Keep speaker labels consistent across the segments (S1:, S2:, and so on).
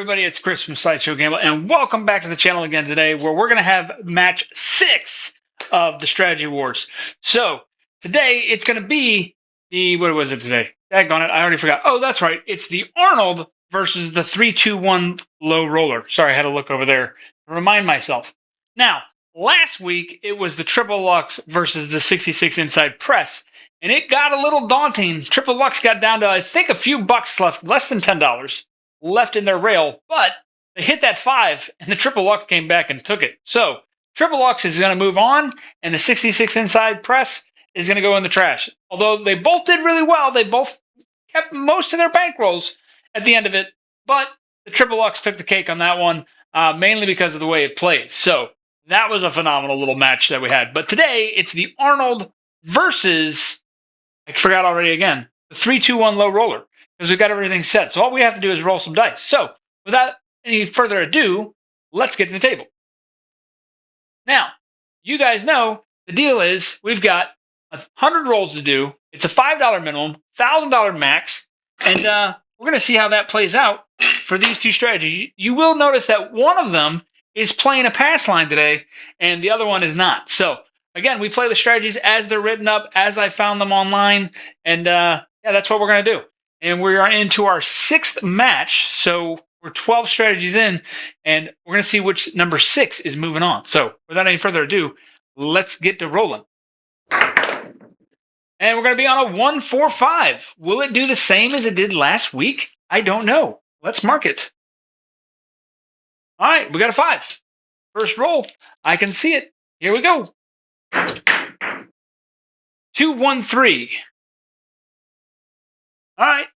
S1: everybody, it's Chris from SideshowGamble, and welcome back to the channel again today, where we're going to have match 6 of the Strategy Wars. So, today, it's going to be the, what was it today? Daggone it, I already forgot. Oh, that's right, it's the Arnold versus the 3-2-1 low roller. Sorry, I had to look over there to remind myself. Now, last week, it was the Triple Lux versus the 66 Inside Press, and it got a little daunting. Triple Lux got down to, I think, a few bucks left, less than $10 left in their rail, but they hit that 5, and the Triple Lux came back and took it. So, Triple Lux is going to move on, and the 66 Inside Press is going to go in the trash. Although they both did really well, they both kept most of their bankrolls at the end of it, but the Triple Lux took the cake on that one, mainly because of the way it plays. So, that was a phenomenal little match that we had. But today, it's the Arnold versus, I forgot already again, the 3-2-1 low roller, because we've got everything set. So all we have to do is roll some dice. So without any further ado, let's get to the table. Now, you guys know the deal is we've got 100 rolls to do. It's a $5 minimum, $1,000 max, and we're going to see how that plays out for these two strategies. You will notice that one of them is playing a pass line today, and the other one is not. So again, we play the strategies as they're written up, as I found them online, and yeah, that's what we're going to do. And we're into our 6th match, so we're 12 strategies in, and we're going to see which number 6 is moving on. So without any further ado, let's get to rolling. And we're going to be on a 1-4-5. Will it do the same as it did last week? I don't know. Let's mark it. All right, we got a 5. First roll. I can see it. Here we go. 2-1-3. All right.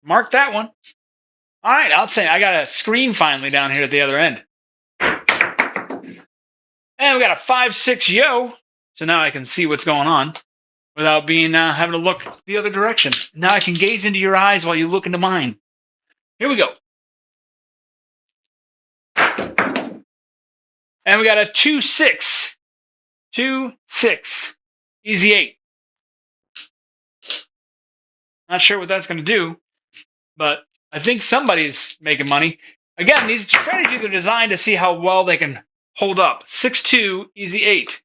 S1: Mark that one. All right, I'll say I got a screen finally down here at the other end. And we got a 5-6 yo. So now I can see what's going on without being having to look the other direction. Now I can gaze into your eyes while you look into mine. Here we go. And we got a 2-6. 2-6. Easy 8. Not sure what that's going to do, but I think somebody's making money. Again, these strategies are designed to see how well they can hold up. 6-2, easy 8.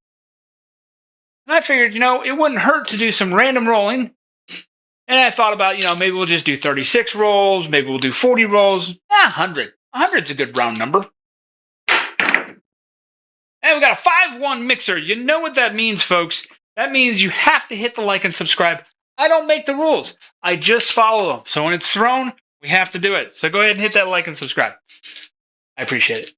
S1: And I figured, it wouldn't hurt to do some random rolling. And I thought about, maybe we'll just do 36 rolls. Maybe we'll do 40 rolls. 100. 100's a good round number. And we got a 5-1 mixer. You know what that means, folks. That means you have to hit the like and subscribe. I don't make the rules. I just follow them. So when it's thrown, we have to do it. So go ahead and hit that like and subscribe. I appreciate it.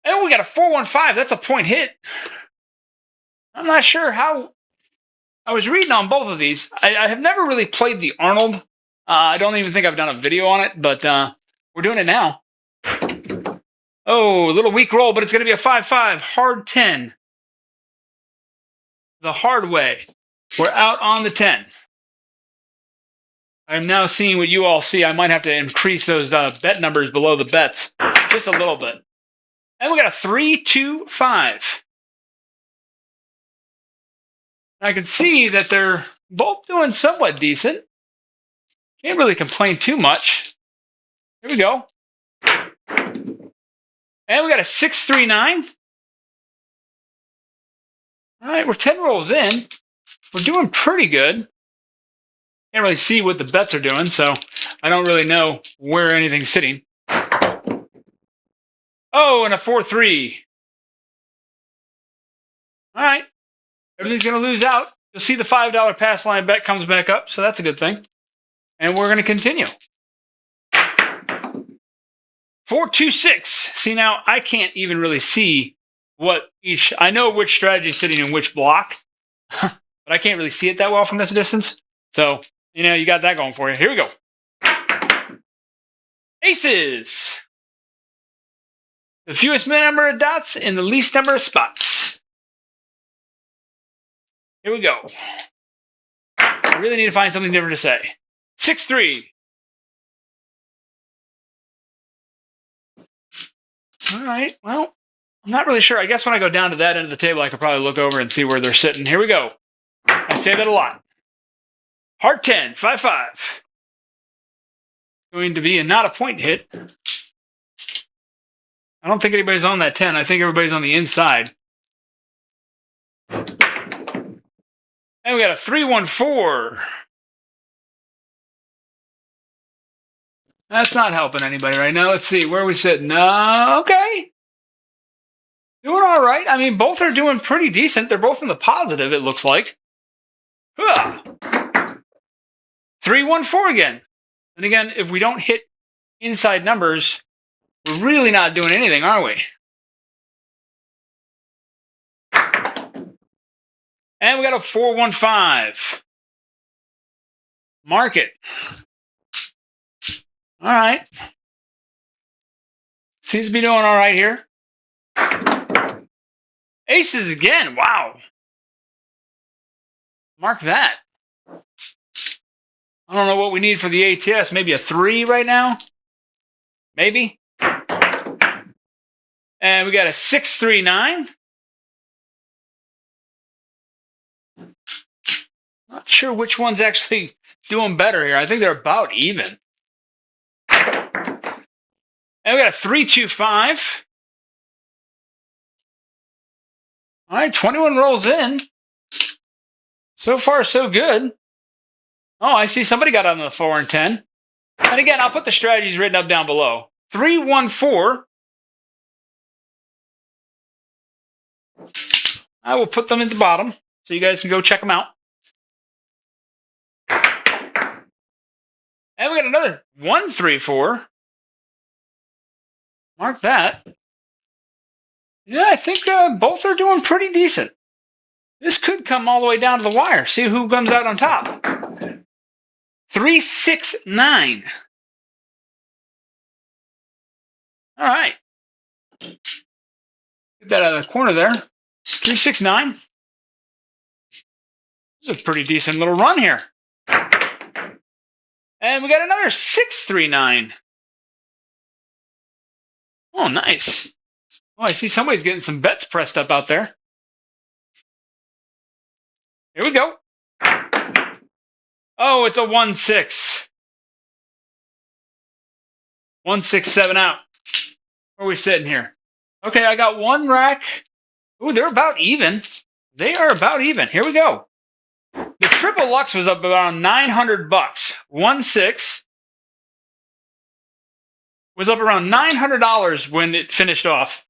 S1: And we got a 4-1-5. That's a point hit. I'm not sure how. I was reading on both of these. I have never really played the Arnold. I don't even think I've done a video on it, but we're doing it now. Oh, a little weak roll, but it's going to be a 5-5. Hard 10. The hard way. We're out on the 10. I'm now seeing what you all see. I might have to increase those bet numbers below the bets just a little bit. And we got a 3-2-5. I can see that they're both doing somewhat decent. Can't really complain too much. Here we go. And we got a 6-3-9. All right, we're 10 rolls in. We're doing pretty good. Can't really see what the bets are doing, so I don't really know where anything's sitting. Oh, and a 4-3. All right. Everything's going to lose out. You'll see the $5 pass line bet comes back up, so that's a good thing. And we're going to continue. 4-2-6. See, now I can't even really see what each. I know which strategy is sitting in which block, but I can't really see it that well from this distance. So, you got that going for you. Here we go. Aces. The fewest number of dots in the least number of spots. Here we go. I really need to find something different to say. 6-3. All right, well, I'm not really sure. I guess when I go down to that end of the table, I could probably look over and see where they're sitting. Here we go. I say that a lot. Heart 10, 5-5. Going to be not a point hit. I don't think anybody's on that 10. I think everybody's on the inside. And we got a 3-1-4. That's not helping anybody right now. Let's see, where are we sitting? Okay. Doing all right. I mean, both are doing pretty decent. They're both in the positive, it looks like. 3-1-4 again. And again, if we don't hit inside numbers, we're really not doing anything, are we? And we got a 4-1-5. Mark it. All right. Seems to be doing all right here. Aces again. Wow. Mark that. I don't know what we need for the ATS. Maybe a 3 right now? Maybe. And we got a 6-3-9. Not sure which one's actually doing better here. I think they're about even. And we got a 3-2-5. All right, 21 rolls in. So far, so good. Oh, I see somebody got on the 4 and 10. And again, I'll put the strategies written up down below. 3-1-4. I will put them at the bottom so you guys can go check them out. And we got another 1-3-4. Mark that. Yeah, I think both are doing pretty decent. This could come all the way down to the wire. See who comes out on top. 3-6-9. All right. Get that out of the corner there. 3-6-9. This is a pretty decent little run here. And we got another 6-3-9. Oh, nice. Oh, I see somebody's getting some bets pressed up out there. Here we go. Oh, it's a 1-6. 1-6-7 out. Where are we sitting here? Okay, I got one rack. Ooh, they're about even. They are about even. Here we go. The triple Lux was up around $900. 1-6 was up around $900 when it finished off.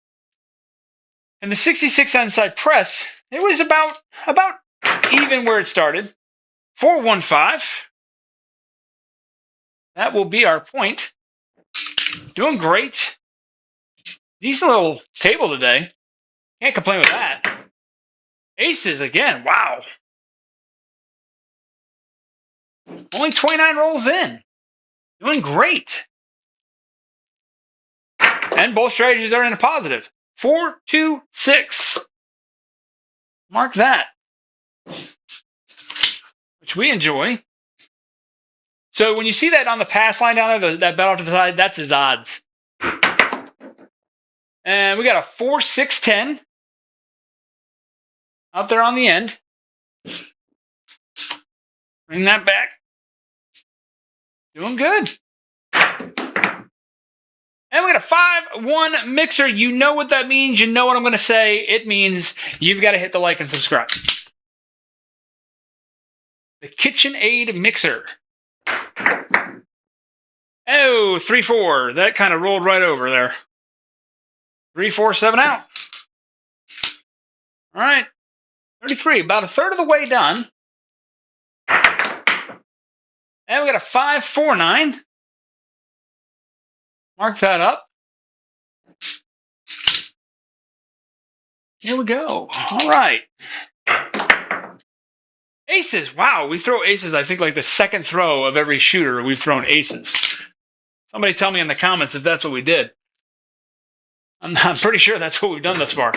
S1: And the 66 inside press, it was about even where it started. 4-1-5. That will be our point. Doing great. Decent little table today. Can't complain with that. Aces again. Wow. Only 29 rolls in. Doing great. And both strategies are in a positive. 4-2-6. Mark that. Which we enjoy. So when you see that on the pass line down there, that bet off to the side, that's his odds. And we got a 4-6-10 out there on the end. Bring that back. Doing good. And we got a 5-1 mixer. You know what that means. You know what I'm going to say. It means you've got to hit the like and subscribe. The KitchenAid mixer. Oh, 3-4. That kind of rolled right over there. 3-4-7 out. All right. 33. About a third of the way done. And we got a 5-4-9. Mark that up. Here we go. All right. Aces. Wow, we throw aces, I think, like the second throw of every shooter, we've thrown aces. Somebody tell me in the comments if that's what we did. I'm pretty sure that's what we've done thus far.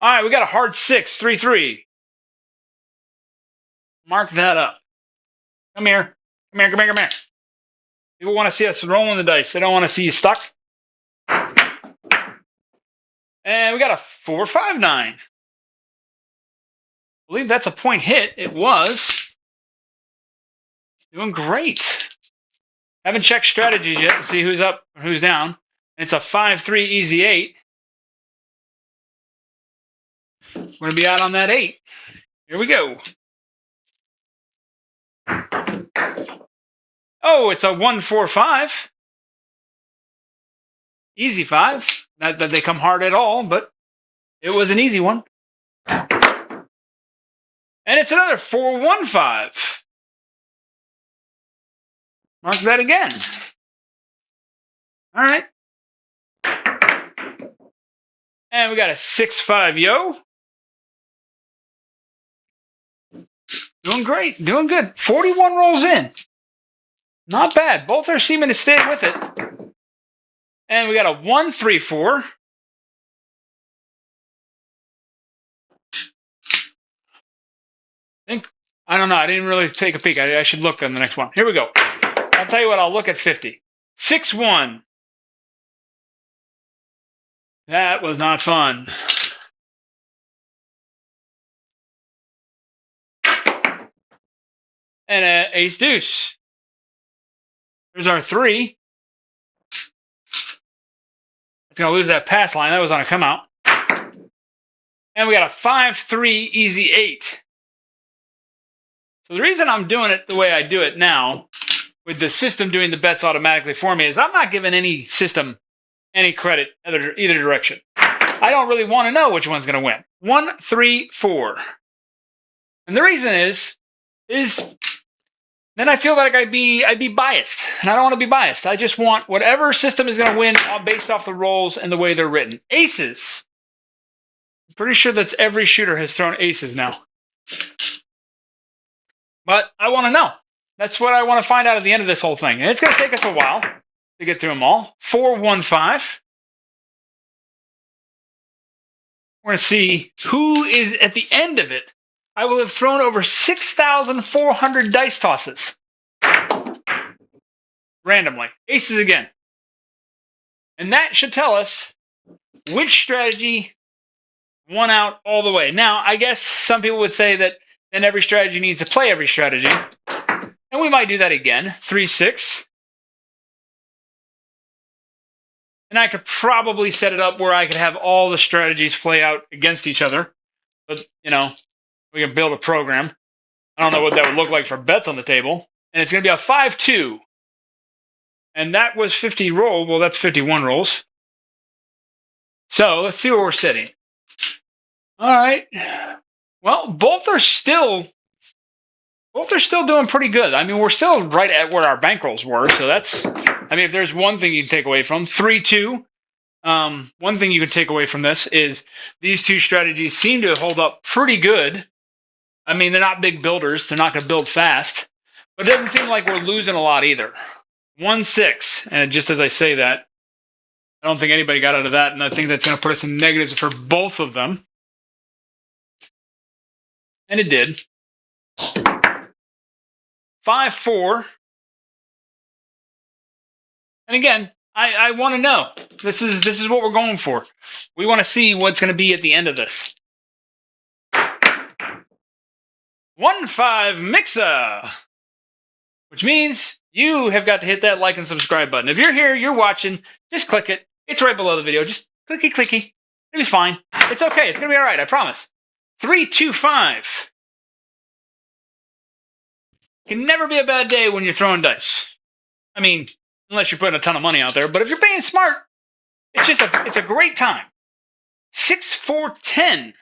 S1: All right, we got a hard 6, 3-3. Mark that up. Come here. Come here, come here, come here. People want to see us rolling the dice. They don't want to see you stuck. And we got a 4-5-9. I believe that's a point hit. It was. Doing great. Haven't checked strategies yet to see who's up and who's down. It's a 5-3 easy 8. We're going to be out on that 8. Here we go. Oh, it's a 1-4-5. Easy 5. Not that they come hard at all, but it was an easy one. And it's another 4-1-5. Mark that again. All right. And we got a 6-5 yo. Doing great. Doing good. 41 rolls in. Not bad. Both are seeming to stay with it. And we got a 1-3-4. I don't know. I didn't really take a peek. I should look on the next one. Here we go. I'll tell you what. I'll look at 50. 6-1. That was not fun. And an ace deuce. There's our 3. It's going to lose that pass line. That was on a come out. And we got a 5-3 easy 8. So the reason I'm doing it the way I do it now, with the system doing the bets automatically for me, is I'm not giving any system any credit either direction. I don't really want to know which one's going to win. 1, 3, 4. And the reason is then I feel like I'd be biased. And I don't want to be biased. I just want whatever system is going to win based off the rolls and the way they're written. Aces. I'm pretty sure that's every shooter has thrown aces now. But I want to know. That's what I want to find out at the end of this whole thing. And it's going to take us a while to get through them all. 4-1-5. We're going to see who is at the end of it. I will have thrown over 6,400 dice tosses. Randomly. Aces again. And that should tell us which strategy won out all the way. Now, I guess some people would say that then every strategy needs to play every strategy. And we might do that again. 3-6. And I could probably set it up where I could have all the strategies play out against each other. But, you know, we can build a program. I don't know what that would look like for bets on the table. And it's going to be a 5-2. And that was 50 roll. Well, that's 51 rolls. So let's see where we're sitting. All right. Well, both are still doing pretty good. I mean, we're still right at where our bankrolls were. So that's, I mean, if there's one thing you can take away from 3-2, one thing you can take away from this is these two strategies seem to hold up pretty good. I mean, they're not big builders. They're not going to build fast. But it doesn't seem like we're losing a lot either. 1-6. And just as I say that, I don't think anybody got out of that. And I think that's going to put us in negatives for both of them. And it did. 5-4. And again, I want to know. This is what we're going for. We want to see what's going to be at the end of this. 1-5 mixer. Which means you have got to hit that like and subscribe button. If you're here, you're watching, just click it. It's right below the video. Just clicky, clicky. It'll be fine. It's okay. It's going to be all right. I promise. 3-2-5. Can never be a bad day when you're throwing dice. I mean, unless you're putting a ton of money out there. But if you're being smart, it's a great time. 6-4-10.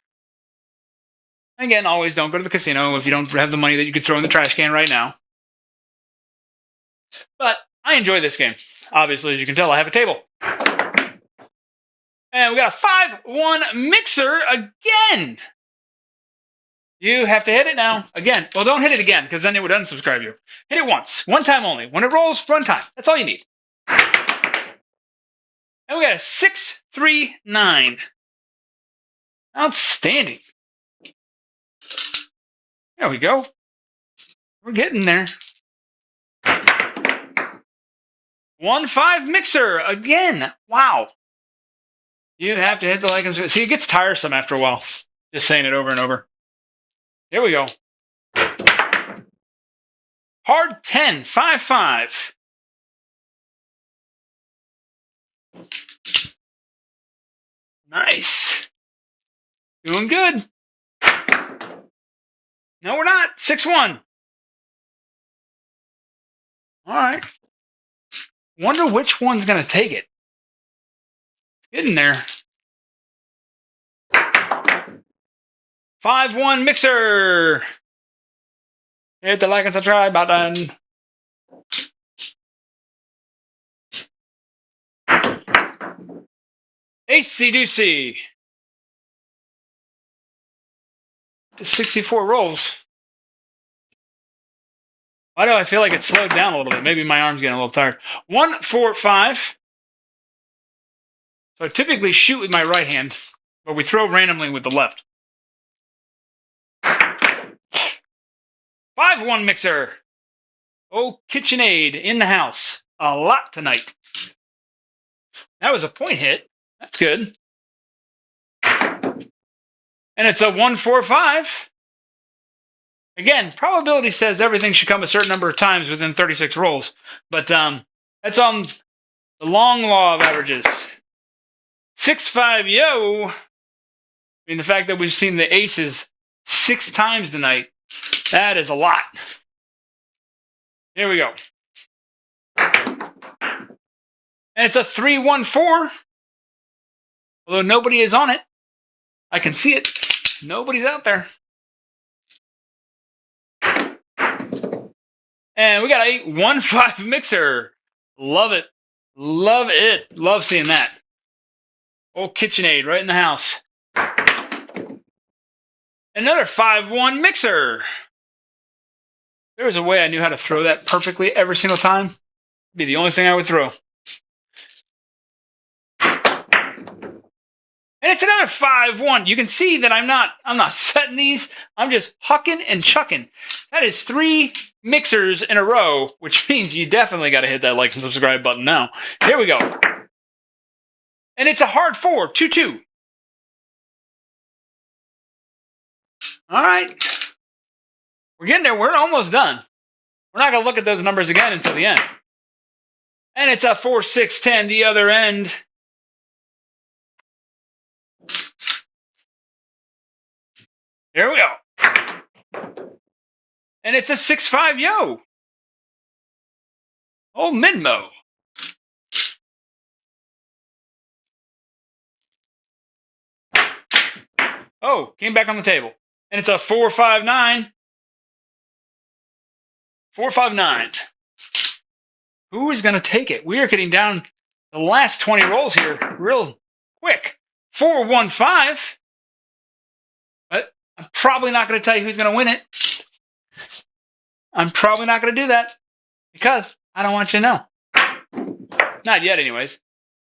S1: Again, always don't go to the casino if you don't have the money that you could throw in the trash can right now. But I enjoy this game. Obviously, as you can tell, I have a table. And we got a 5-1 mixer again. You have to hit it now. Again. Well, don't hit it again, because then it would unsubscribe you. Hit it once. One time only. When it rolls, one time. That's all you need. And we got a 6-3-9. Outstanding. There we go. We're getting there. 1-5 mixer again. Wow. You have to hit the like and subscribe. See, it gets tiresome after a while. Just saying it over and over. Here we go. Hard 10, 5-5. Nice. Doing good. No, we're not. 6-1. All right. Wonder which one's going to take it. Get in there. 5-1 mixer. Hit the like and subscribe button. AC Doocy. 64 rolls. Why do I feel like it slowed down a little bit? Maybe my arm's getting a little tired. 1, 4, 5. So I typically shoot with my right hand, but we throw randomly with the left. 5-1 mixer. Oh, KitchenAid in the house. A lot tonight. That was a point hit. That's good. And it's a 1-4-5. Again, probability says everything should come a certain number of times within 36 rolls. But that's on the long law of averages. 6-5, yo. I mean, the fact that we've seen the aces 6 times tonight, that is a lot. Here we go. And it's a 3-1-4. Although nobody is on it. I can see it. Nobody's out there. And we got a 1-5 mixer. Love it. Love it. Love seeing that. Old KitchenAid right in the house. Another 5-1 mixer. There was a way I knew how to throw that perfectly every single time. It'd be the only thing I would throw. And it's another 5-1. You can see that I'm not setting these. I'm just hucking and chucking. That is 3 mixers in a row, which means you definitely got to hit that like and subscribe button now. Here we go. And it's a hard 4, 2-2. All right. We're getting there. We're almost done. We're not going to look at those numbers again until the end. And it's a 4-6-10 the other end. Here we go. And it's a 6-5 yo. Oh, Minmo. Oh, came back on the table. And it's a 4-5-9. 4-5-9. Who is going to take it? We are getting down the last 20 rolls here real quick. 4-1-5. But I'm probably not going to tell you who's going to win it. I'm probably not going to do that because I don't want you to know. Not yet, anyways.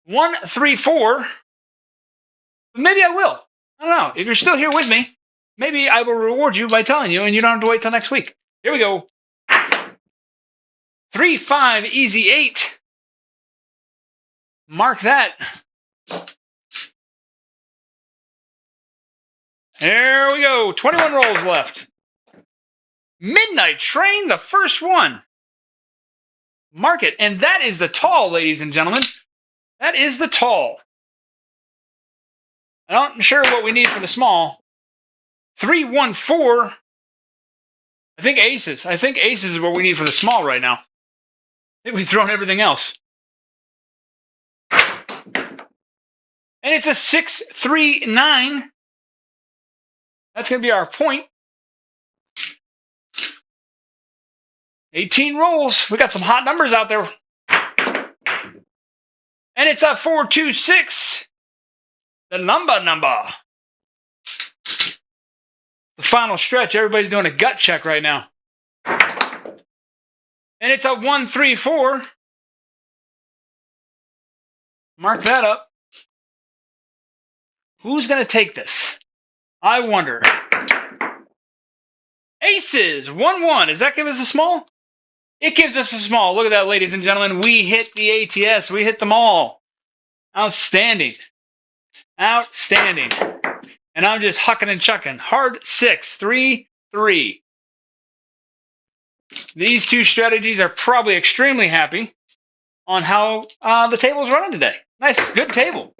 S1: 1-3-4. But maybe I will. I don't know. If you're still here with me, maybe I will reward you by telling you and you don't have to wait till next week. Here we go. 3-5 easy 8. Mark that. There we go. 21 rolls left. Midnight Train, the first one. Mark it. And that is the tall, ladies and gentlemen. That is the tall. I'm not sure what we need for the small. 3-1-4. I think aces. I think aces is what we need for the small right now. I think we've thrown everything else. And it's a 6-3-9. That's going to be our point. 18 rolls. We got some hot numbers out there. And it's a 4-2-6. The number. The final stretch. Everybody's doing a gut check right now. And it's a 1-3-4. Mark that up. Who's going to take this? I wonder. Aces. 1-1. Does that give us a small? It gives us a small. Look at that, ladies and gentlemen. We hit the ATS. We hit them all. Outstanding. Outstanding. And I'm just hucking and chucking. Hard 6. 3-3. These two strategies are probably extremely happy on how the table's running today. Nice, good table.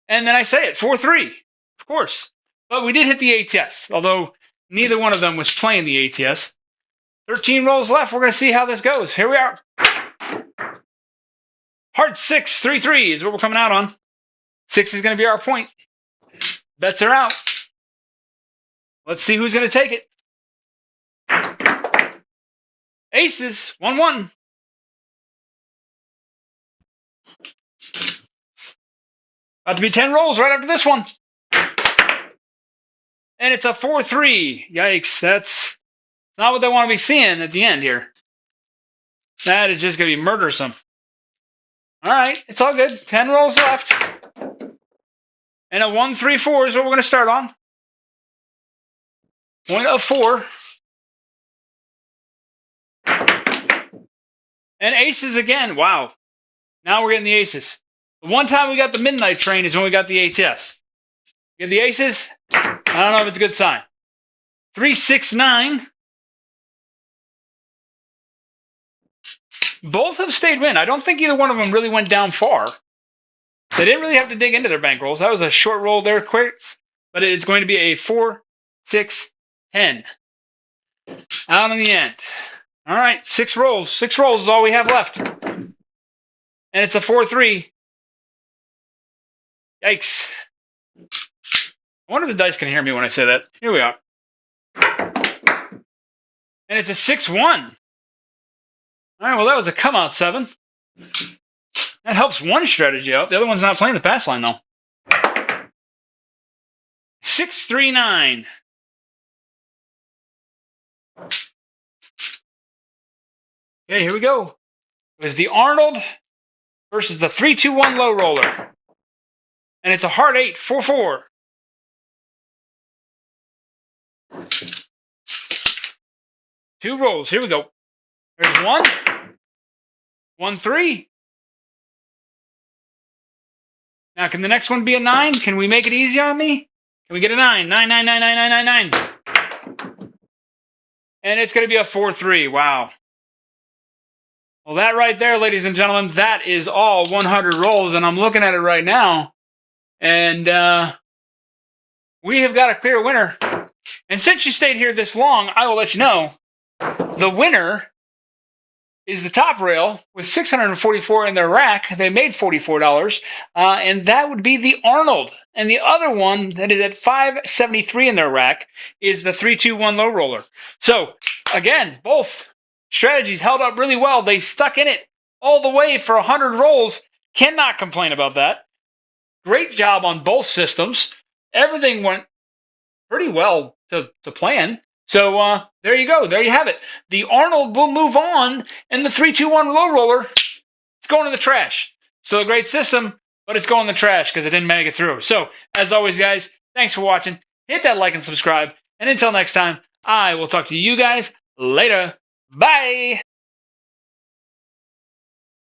S1: And then I say it, 4-3, of course. But we did hit the ATS, although neither one of them was playing the ATS. 13 rolls left. We're going to see how this goes. Here we are. Hard 6, 3-3 is what we're coming out on. 6 is going to be our point. Bets are out. Let's see who's going to take it. Aces, 1-1. About to be 10 rolls right after this one. And it's a 4-3. Yikes, that's not what they want to be seeing at the end here. That is just going to be murdersome. All right, it's all good. 10 rolls left. And a 1-3-4 is what we're going to start on. Point of 4. And aces again. Wow. Now we're getting the aces. The one time we got the midnight train is when we got the ATS. Get the aces? I don't know if it's a good sign. 3-6-9. Both have stayed win. I don't think either one of them really went down far. They didn't really have to dig into their bankrolls. That was a short roll there, quick. But it's going to be a 4-6-10. Out in the end. All right, 6 rolls. 6 rolls is all we have left. And it's a 4-3. Yikes. I wonder if the dice can hear me when I say that. Here we are. And it's a 6-1. All right, well, that was a come out 7. That helps one strategy out. The other one's not playing the pass line, though. 6-3-9. Okay, here we go. It was the Arnold versus the 3-2-1 low roller. And it's a hard 8, 4-4. Two rolls. Here we go. There's 1. 1-3. Now, can the next one be a 9? Can we make it easy on me? Can we get a 9? 9, 9, 9, 9, 9, 9, 9. And it's going to be a 4-3. Wow. Well, that right there, ladies and gentlemen, that is all 100 rolls. And I'm looking at it right now. And we have got a clear winner. And since you stayed here this long, I will let you know the winner is the top rail with 644 in their rack. They made $44, and that would be the Arnold. And the other one that is at 573 in their rack is the 3-2-1 low roller. So, again, both strategies held up really well. They stuck in it all the way for 100 rolls. Cannot complain about that. Great job on both systems. Everything went pretty well to plan. So there you go. There you have it. The Arnold will move on, and the 3-2-1 low roller, it's going in the trash. Still a great system, but it's going in the trash because it didn't make it through. So, as always, guys, thanks for watching. Hit that like and subscribe. And until next time, I will talk to you guys later. Bye!